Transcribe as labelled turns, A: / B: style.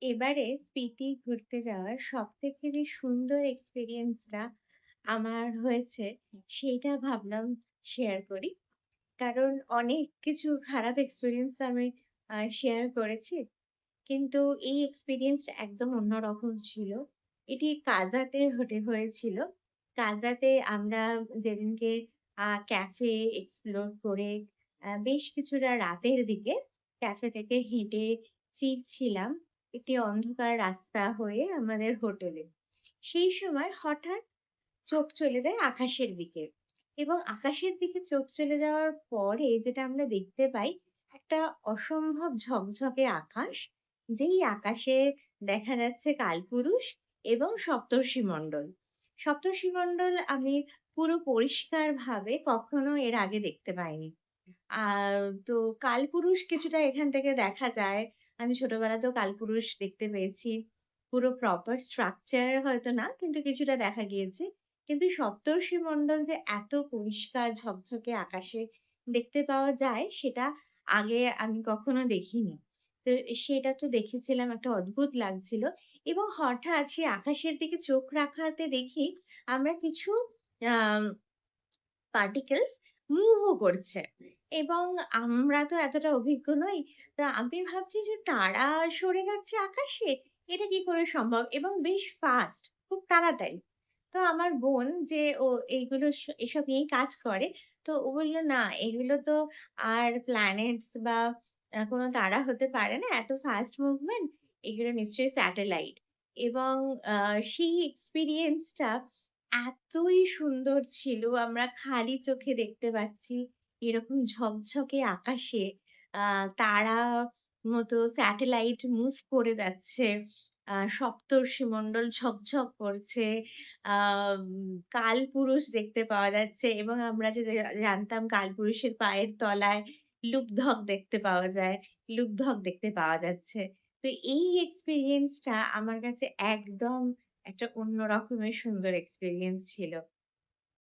A: এবারে স্পিতি ঘুরতে যাওয়ার সবথেকে যে সুন্দর এক্সপেরিয়েন্সটা আমার হয়েছে, সেইটা ভাবলাম শেয়ার করি। কারণ অনেক কিছু খারাপ এক্সপেরিয়েন্স আমি শেয়ার করেছি। কিন্তু এই এক্সপেরিয়েন্সটা একদম অন্যরকম ছিল। এটি কাজাতে হয়েছিল। কাজাতে আমরা যেদিনকে ক্যাফে এক্সপ্লোর করে বেশ কিছুটা রাতের দিকে ক্যাফে থেকে হেঁটে ফিরছিলাম একটি অন্ধকার রাস্তা হয়ে আমাদের হোটেলে। সেই সময় হঠাৎ চোখ চলে যায় আকাশের দিকে এবং আকাশের দিকে চোখ চলে যাওয়ার পরে যেটা আমরা দেখতে পাই, একটা অসম্ভব ঝকঝকে আকাশ। যেই আকাশে দেখা যাচ্ছে কালপুরুষ এবং সপ্তর্ষিমণ্ডল। সপ্তর্ষিমণ্ডল আমি পুরো পরিষ্কারভাবে কখনো এর আগে দেখতে পাইনি। আর তো কালপুরুষ কিছুটা এখান থেকে দেখা যায়। আমি ছোটবেলাতেও কালপুরুষ দেখতে পেয়েছি। পুরো প্রপার স্ট্রাকচার হয়তো না, কিন্তু কিছুটা দেখা গিয়েছে। কিন্তু সপ্তর্ষিমণ্ডল যে এত পরিষ্কার ঝকঝকে আকাশে দেখতে পাওয়া যায়, সেটা আগে আমি কখনো দেখিনি। তো সেটা তো দেখেছিলাম, একটা অদ্ভুত লাগছিল এবং হঠাৎ সেই আকাশের দিকে চোখ রাখাতে দেখি আমরা কিছু আম particles move ও করছে। এবং আমরা তো এতটা অভিজ্ঞ নই। তা আমি ভাবছি যে তারা সরে যাচ্ছে আকাশে, এটা কি করে সম্ভব? এবং বেশ ফাস্ট, খুব তাড়াতাড়ি। তো আমার বোন যে ও এইগুলো এসব নিয়েই কাজ করে। তো ও বলল, "না, এগুলো তো আর প্ল্যানেটস বা কোনো তারা হতে পারে না। এত ফাস্ট মুভমেন্ট, এগুলো নিশ্চয়ই স্যাটেলাইট।" এবং আ সেই এক্সপেরিয়েন্সটা এতই সুন্দর ছিল। আমরা খালি চোখে দেখতে পাচ্ছি এরকম ঝকঝকে আকাশে আ তারা মতো স্যাটেলাইট মুভ করে যাচ্ছে। সপ্তর্ষিমণ্ডল ঝকঝক করছে। আম কালপুরুষ দেখতে পাওয়া যাচ্ছে এবং আমরা যে জানতাম কালপুরুষের পায়ের তলায় লুপধক দেখতে পাওয়া যায়। লুপধক দেখতে পাওয়া যাচ্ছে। তো এই এক্সপেরিয়েন্সটা আমার কাছে একদম একটা অন্য রকমের সুন্দর এক্সপেরিয়েন্স ছিল।